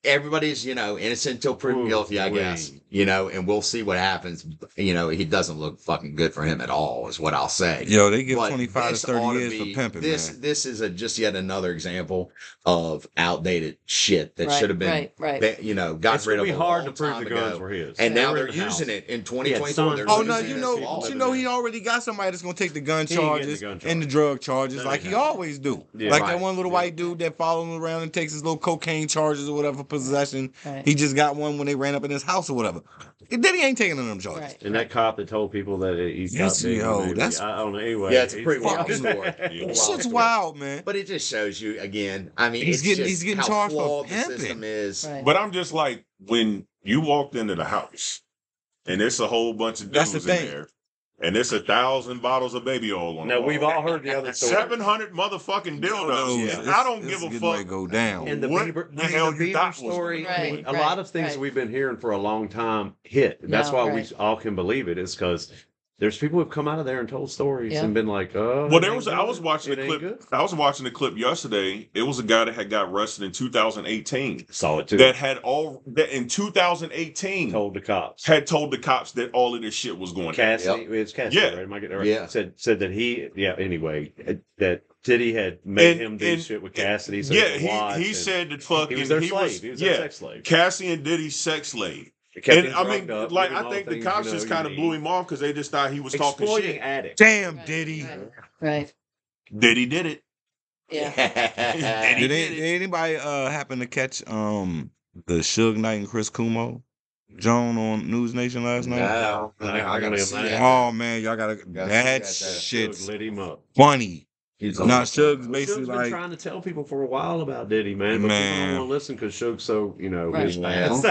everybody's, innocent until proven Ooh, guilty, I guess, and we'll see what happens. He doesn't look fucking good for him at all, is what I'll say. Yo, they give But 25 to this 30 ought to years be- for pimping, this, man. This is just yet another example of outdated shit that Right, should have been, right. got It's rid gonna of be a hard long to prove time the guns ago. were his. And They now were they're in the using house. it in 2024. sons. They're Oh no, using you it know, as law. but you know he already got somebody that's gonna take the gun He ain't getting the charges gun and charges. the drug charges That like ain't he happening. always do. Yeah. Like Right. that one little white dude that followed him around and takes his little cocaine charges or whatever for possession. Right. He just got one when they ran up in his house or whatever. And then he ain't taking none of them charges. Right. And that cop that told people that he's Yes, got big, yo, maybe. that's- I don't know. Anyway, Yeah, it's a pretty he's- wild story. Yeah. This Wild shit's story. wild, man. But it just shows you again. I mean, He's it's getting just how charged for flawed the pimping. system is. Right. But I'm just like, when you walked into the house and there's a whole bunch of That's the dudes in thing. there, and there's 1,000 bottles of baby oil on No, the wall. we've all heard the other story. 700 motherfucking dildos. Yeah. And I don't It's give a getting fuck. ready to go down. And the What Bieber, the hell the you Bieber thought was story, going I mean, on? a lot of things Right. we've been hearing for a long time hit. That's No, why right. we all can believe it. Is because there's people who've come out of there and told stories Yeah. and been like, "Oh, Well, it there ain't was. I good. was watching It the ain't clip. good." I was watching the clip yesterday. It was a guy that had got arrested in 2018. Saw it too. That had that in 2018 Told the cops. had told the cops that all of this shit was going on. Cassidy, it's Cassidy, Yeah. right? Am I getting it right? Yeah. Said that he, anyway, that Diddy had made him do shit with Cassidy. So Yeah, he could watch, he and said that fucking he was their slave. He was their sex slave. Cassie and Diddy's sex slave. It kept And him I mean, drugged up, like giving him I all think the things, cops you just know, kind of you blew need. him off because they just thought he was talking Exploiting shit. addicts. Damn, Right, Diddy. Right. Diddy did it. Yeah. Did anybody happen to catch the Suge Knight and Chris Kumo Joan on News Nation last night? No, I gotta gotta see imagine. that. Oh man, y'all gotta. Gotta That see that. shit's Lit him up. funny. He's Nah, on- Suge's Well, basically Suge's been like, trying to tell people for a while about Diddy, man, but people Man. don't want to listen because Suge's so, Right. his Well,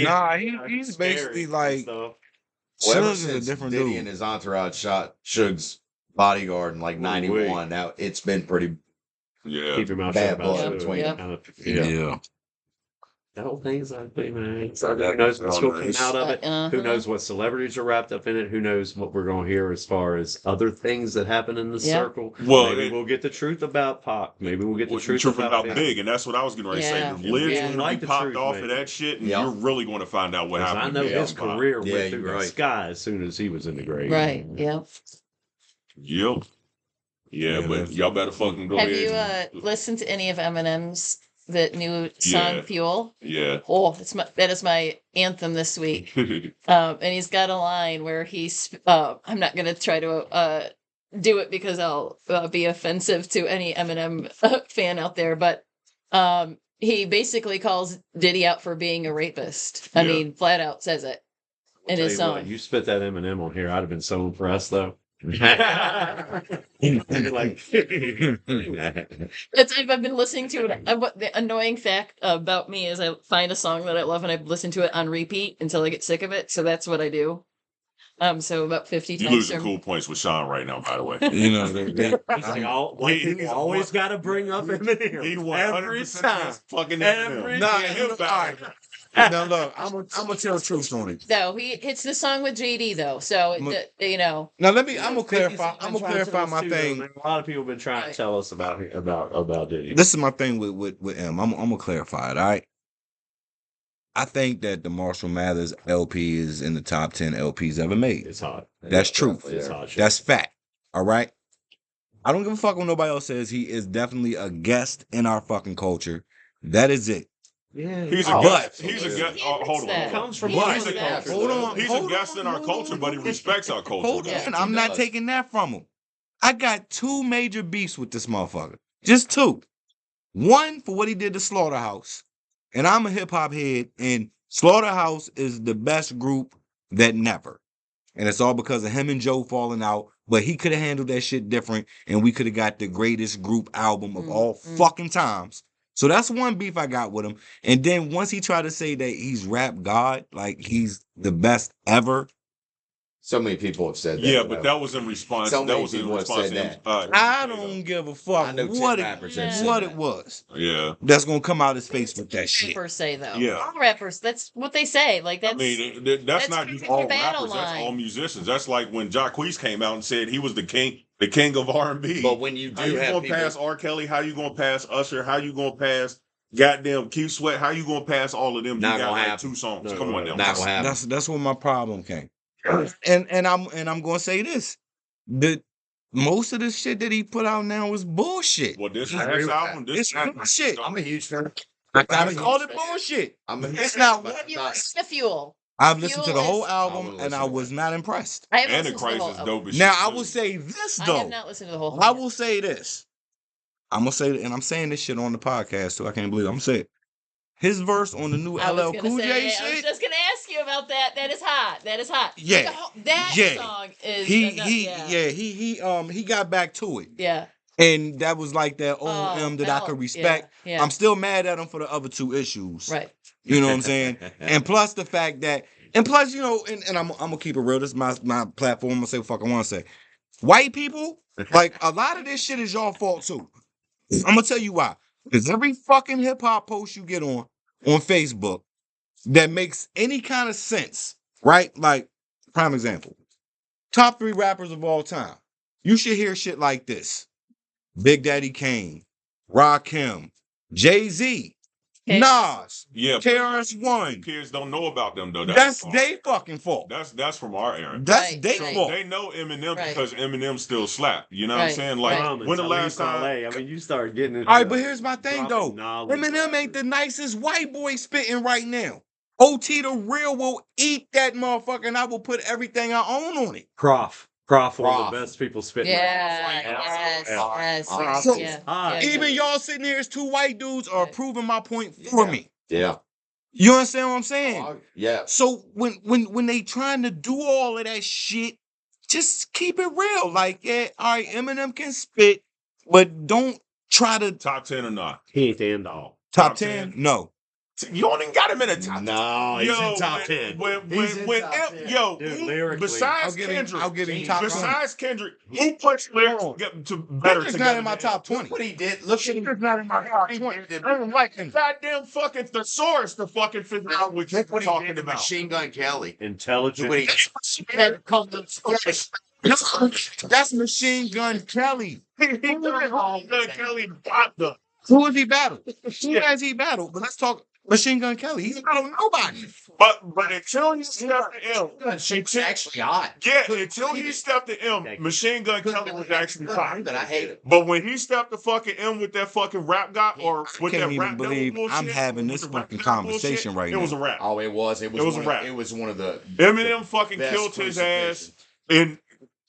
nah, he's basically like Well, Suge ever is a since different Diddy dude. and his entourage shot Suge's bodyguard in like Ooh-wee. 91. Now it's been pretty. Yeah. keep your mouth Bad shut about blood Suge. between them. Kind of, Yeah. The whole thing's like, man. So who knows what's going to come out of it? Uh-huh. Who knows what celebrities are wrapped up in it? Who knows what we're going to hear as far as other things that happen in the Yeah. circle? Well, Maybe we'll get the truth about Pac. Maybe we'll get the truth about Big. big, and that's what I was getting ready to Yeah. say. The lid's Yeah. gonna Like be the popped truth, off man. of that shit, and Yeah. you're really going to find out what 'Cause happened. I know to Big his on Pac. career Yeah, went through you're the right. sky as soon as he was in the grave. Right. Yep. Yep. Yeah, Yeah, but that's- y'all better fucking go Have ahead. you listened to any of Eminem's that new song Yeah. Fuel? Yeah. Oh, that is my anthem this week. And he's got a line where he's I'm not gonna try to do it because I'll be offensive to any Eminem fan out there, but he basically calls Diddy out for being a rapist. I Yeah. mean, flat out says it in Tell his you what, song. you spit that Eminem on here, I'd have been so impressed though. Like, I've been listening to it. What the annoying fact about me is I find a song that I love and I listen to it on repeat until I get sick of it. So that's what I do. So about 50 You times. losing cool points with Sean right now, by the way. You know, they- it's like white He- people he's always one- got to bring up Eminem He every 100% time. fucking Every Eminem. Nah, Yeah, you know, him back. all right. Now look, I'm gonna tell the truth on it. So it's the song with JD though. So you know. Now let me. I'm gonna 50 clarify. Cent's I'm been gonna trying to clarify tell us my too, though, thing. man. A lot of people have been trying to tell us about Diddy. This is my thing with M. I'm gonna clarify it. All right. I think that the Marshall Mathers LP is in the top 10 LPs ever made. It's hot. That's truth. definitely It's there. hot shit. That's fact. All right. I don't give a fuck what nobody else says. He is definitely a guest in our fucking culture. That is it. Yeah, He's a Oh, guest. He's a absolutely. guest. He Hold admits on. that. Hold on. comes from He our admits culture. that. Hold on. He's a guest in our culture, but he respects our culture. Hold Yeah, on. he I'm not does. taking that from him. I got 2 major beefs with this motherfucker. Just 2. One for what he did to Slaughterhouse. And I'm a hip hop head, and Slaughterhouse is the best group that never. And it's all because of him and Joe falling out. But he could have handled that shit different, and we could have got the greatest group album of all fucking times. So that's one beef I got with him. And then once he tried to say that he's rap God, like he's the best ever, So many people have said that. Yeah, but that was in response. So that many was in people have response said to him. I don't give a fuck I know 10 what rappers have it, said what that. it was Yeah. that's gonna come out his face with that shit. Per se though. Yeah. All rappers. That's what they say. Like that's. I mean, that's that's not kind just of your all battle rappers. That's all line. musicians. That's like when Jacquees came out and said he was the king of R&B. But when you How do you have gonna people, pass R. Kelly? How you gonna pass Usher? How you gonna pass goddamn Keith Sweat? How you gonna pass all of them? Not you got gonna like happen. 2 songs. No, Come on now. not gonna happen. That's where my problem came. And I'm gonna say this. The most of the shit that he put out now is bullshit. Well, this I agree next with album, It's bullshit. I'm a huge fan. I gotta call it bullshit. I'm a It's not but Have you I'm not- listened to Fuel? I've listened to Fuel the whole is- album wouldn't and listen I to was that. not impressed. I haven't listened to the Antichrist whole is album. dope as Now shit. I too. will say this I though. have not listened to the whole thing. I yet. will say this. I'm gonna say, and I'm saying this shit on the podcast too. I can't believe it. I'm saying his verse on the new I was LL gonna Cool J say, I was shit. just gonna ask you about that. That is hot. That is hot. Yeah. That Yeah. song is He got back to it. yeah. And that was like that OM that I could respect. Yeah. I'm still mad at him for the other 2 issues. Right. You know what I'm saying? And plus the fact that, and plus, you know, and I'm gonna keep it real. This is my platform. I'm gonna say what the fuck I want to say. White people, like a lot of this shit is y'all fault too. I'm gonna tell you why. Because every fucking hip hop post you get on Facebook that makes any kind of sense, right? Like, prime example, top 3 rappers of all time. You should hear shit like this: Big Daddy Kane, Rakim, Jay-Z, Okay. Nas, Yeah, KRS-One. kids don't know about them though. That's they fucking fault. That's from our era. That's Right, they right. fault. They know Eminem Right. because Eminem still slap. You know what I'm Right, saying? Like right. when the last time? I mean, you start getting into All right, but here's my thing though. dropping knowledge. Eminem ain't the nicest white boy spitting right now. OT the real will eat that motherfucker, and I will put everything I own on it. Croft, one of Croft. the best people spitting. Yes. So, Yeah. Even y'all sitting here as 2 white dudes are proving my point for me. Yeah. You understand what I'm saying? Yeah. So when they trying to do all of that shit, just keep it real. Like, yeah, all right, Eminem can spit, but don't try to Top 10 or not? He ain't the end all. top Top 10. 10? No. You only got him in a top. No, he's in top 10. He's in top 10. Dude, who- lyrically. besides Kendrick, I'll give him top 20. besides Kendrick, who puts lyrics Hold on. get to better Kendrick's together? not in my than top him? 20. Look what he did. Look at him. Kendrick's not in my top 20. I don't like him. Goddamn fucking thesaurus to fucking figure out what you're Look what he talking did to about. Machine Gun Kelly. Intelligent. Look what he That's Machine Gun Kelly. Kelly got the Who has he battled? Who has he battled? But let's talk Machine Gun Kelly. He's battled nobody. but until he stepped to M, She's actually hot. yeah, until he stepped to M, Machine Gun Kelly was actually fine. But I hate it. But when he stepped to fucking M with that fucking rap guy or with Can't that even rap devil believe bullshit, I'm having with this the rap fucking devil conversation bullshit, right it was a now. rap. Oh, it was. It was, was a one rap. Of, it was one of the Eminem fucking best killed his ass crucifixions. in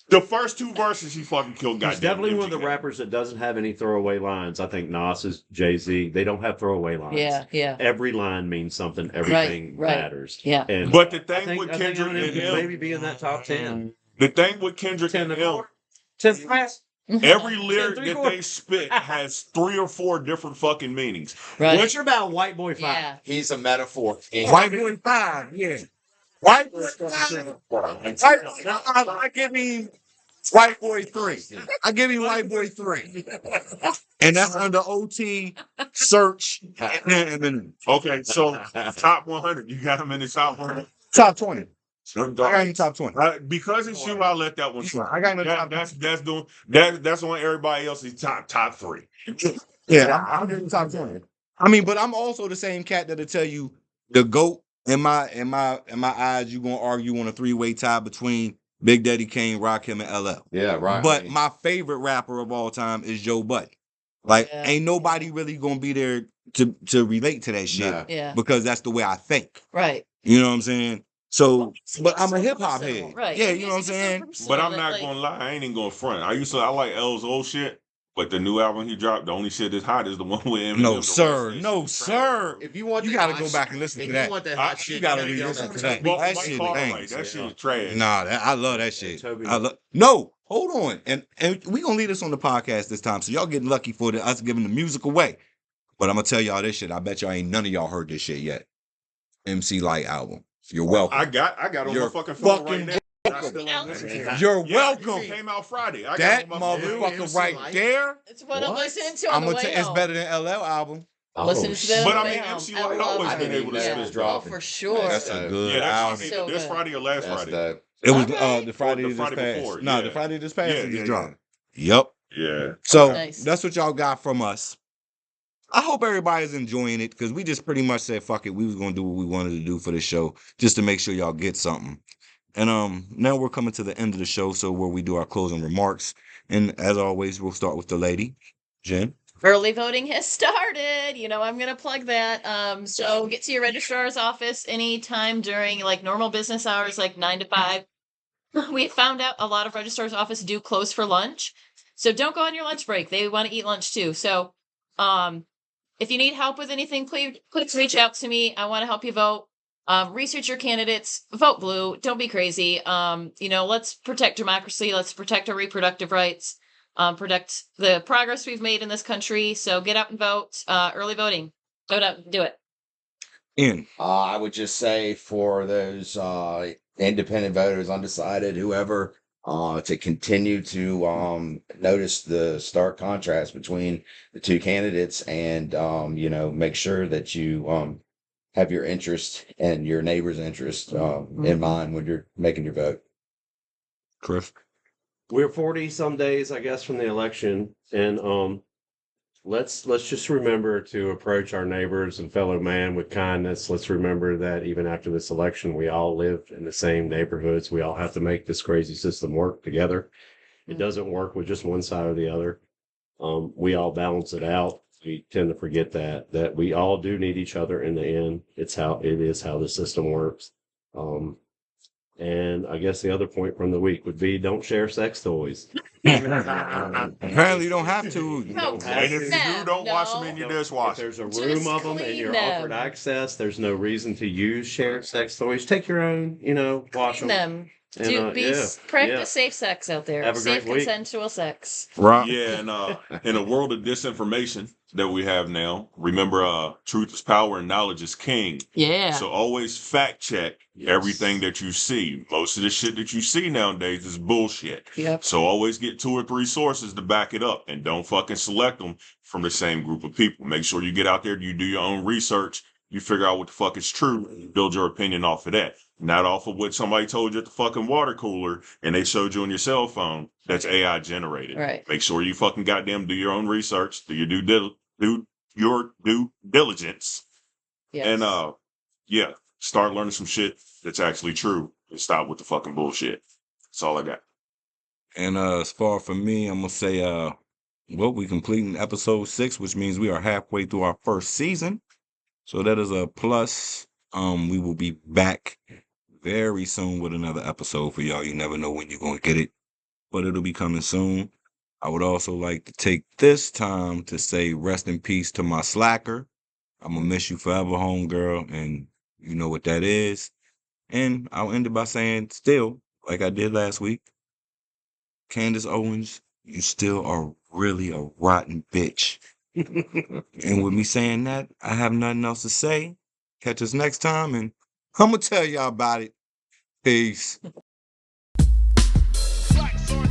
the first 2 verses. He fucking killed. He's Goddamn definitely one of the MGK. rappers that doesn't have any throwaway lines. I think Nas is Jay-Z. They don't have throwaway lines. Yeah. Every line means something. Everything right. matters. Yeah. And But the I thing think, with I think Kendrick Eminem and could M, maybe be in that top 10. the thing with Kendrick 10 and and M, 4. 10 class. every lyric 3, that 4. they spit has 3 or 4 different fucking meanings. Right. What's your about White Boy 5? Yeah. He's a metaphor. White Boy 5, yeah. White Boy 5. I give him White Boy 3. I give him White Boy 3. And that's under OT search. And then Okay, so top 100. You got him in the top 100. top 20. I got in the top 20. Because it's you, I let that one slide. I got in the top That's on everybody else's top 3. Yeah, I'm in the top 20. I mean, but I'm also the same cat that'll tell you the GOAT in my eyes, you gonna argue on a 3-way tie between Big Daddy Kane, Rakim, and LL. Yeah, right. But my favorite rapper of all time is Joe Budden. Like, Yeah. ain't nobody really gonna be there to relate to that shit No. Yeah. because that's the way I think. Right. You know what I'm saying? So, but I'm a So hip hop personal, head. right. Yeah, The you know what I'm music is so saying? personal But I'm that, not like, gonna lie, I ain't even gonna front. I like L's old shit, but the new album he dropped, the only shit that's hot is the one with Eminem. No, The sir. rest of that No, shit is trash, sir. bro. If you want, You the gotta hot go shit- back and listen if to that. you want that I- hot shit, you gotta you re-listen gotta to listen that. Well, That Mike shit Carter, bangs. like, that shit Yeah. is trash. Nah, I love that shit. Toby- No, hold on, and we gonna leave this on the podcast this time, so y'all getting lucky for us giving the music away. But I'm gonna tell y'all this shit. I bet y'all ain't none of y'all heard this shit yet. MC Light album. You're welcome. I got on my You're fucking phone fucking right now. I still ain't listened to it. You're Yeah, welcome. it came out Friday. I That got it on my phone. motherfucker MC right Light? there. it's what I'm What? listening to on I'm the gonna way tell it's home. better than LL album. Listen to that But on I the mean, way home. MC I Light love always that. been able to Yeah. spit That's Oh, dropping. for sure. That's a good Yeah, album. that's So this good. Friday or last That's Friday. dope. It was Okay. the Friday the this Friday past. before, No, yeah. the Friday this past Yeah, it just yeah, dropped. Yep. Yeah. So Nice. that's what y'all got from us. I hope everybody's enjoying it because we just pretty much said fuck it. We was gonna do what we wanted to do for the show just to make sure y'all get something. And now we're coming to the end of the show, so where we do our closing remarks. And as always, we'll start with the lady, Jen. Early voting has started. You know, I'm going to plug that. So get to your registrar's office anytime during like normal business hours, like 9 to 5. We found out a lot of registrar's offices do close for lunch. So don't go on your lunch break. They want to eat lunch too. So if you need help with anything, please reach out to me. I want to help you vote. Research your candidates. Vote blue. Don't be crazy. Let's protect democracy. Let's protect our reproductive rights. Protect the progress we've made in this country. So get out and vote. Early voting. Vote out. Do it. In. I would just say for those independent voters, undecided, whoever, to continue to notice the stark contrast between the two candidates and, make sure that you have your interest and your neighbor's interest in mind when you're making your vote. Chris. We're 40 some days, I guess, from the election, and let's just remember to approach our neighbors and fellow man with kindness. Let's remember that even after this election, we all live in the same neighborhoods. We all have to make this crazy system work together. It doesn't work with just one side or the other. We all balance it out. We tend to forget that we all do need each other in the end. It is how the system works. And I guess the other point from the week would be don't share sex toys. Apparently, you don't have to. No, have And if you No, do, don't wash them in your If dishwasher. there's a Just room of them and clean you're them. offered access, there's no reason to use shared sex toys. Take your own, wash Clean them. them. And, Practice safe sex out there. Have a Safe great week. consensual sex. Right. Yeah, and in a world of disinformation that we have now, remember, truth is power and knowledge is king. Yeah. So always fact check everything that you see. Most of the shit that you see nowadays is bullshit. Yep. So always get 2 or 3 sources to back it up, and don't fucking select them from the same group of people. Make sure you get out there, you do your own research, you figure out what the fuck is true, and build your opinion off of that. Not off of what somebody told you at the fucking water cooler and they showed you on your cell phone. That's AI generated. Right. Make sure you fucking goddamn do your own research, do your due diligence, Yes. and start learning some shit that's actually true and stop with the fucking bullshit. That's all I got. And as far for me, I'm gonna say, we completing episode 6, which means we are halfway through our first season. So that is a plus. We will be back very soon with another episode for y'all. You never know when you're gonna get it, but it'll be coming soon. I would also like to take this time to say rest in peace to my slacker. I'm gonna miss you forever, homegirl, and you know what that is. And I'll end it by saying, still, like I did last week, Candace Owens, you still are really a rotten bitch. And with me saying that, I have nothing else to say. Catch us next time, and I'm gonna tell y'all about it. Peace. Flex on